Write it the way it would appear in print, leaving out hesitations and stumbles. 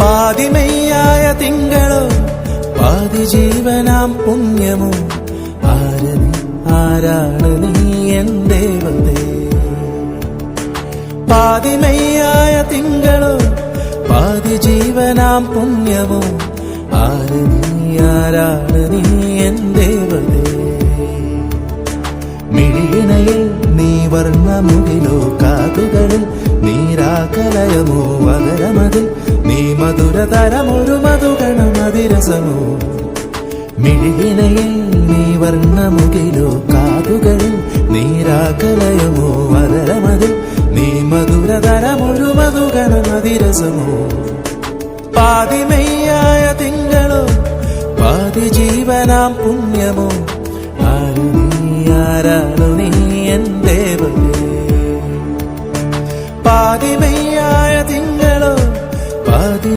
പാതിമെയ്യായ തിങ്കളോ പാതി ജീവനാം പുണ്യമോ ആരാണ് നീ എൻ ദേവതേ. പാതിമെയ്യായ തിങ്കളോ പാതി ജീവനാം പുണ്യമോ ആരാണ് നീ എൻ ദേവതേ. മിഴിയിണയിൽ നീ വർണ്ണമുകിലോ കാതുകളിൽ നീരാകലയമോ അകരമതിൽ നീ മധുരതരമൊരു മധുഗണമതിരസമോ. മിഴിയിണയിൽ നീ വർണ്ണമുകിലോ കാതുകളിൽ നീരാകലയമോ അകരമതിൽ നീ മധുരതരമൊരു മധുഗണമതിരസമോ. പാതിമെയ്യായ തിങ്കളോ പാതി ജീവനാം പുണ്യമോ ആരാണു നീ എൻ ദേവതേ. പാതിമെയ്യായ തിങ്കളോ പാതി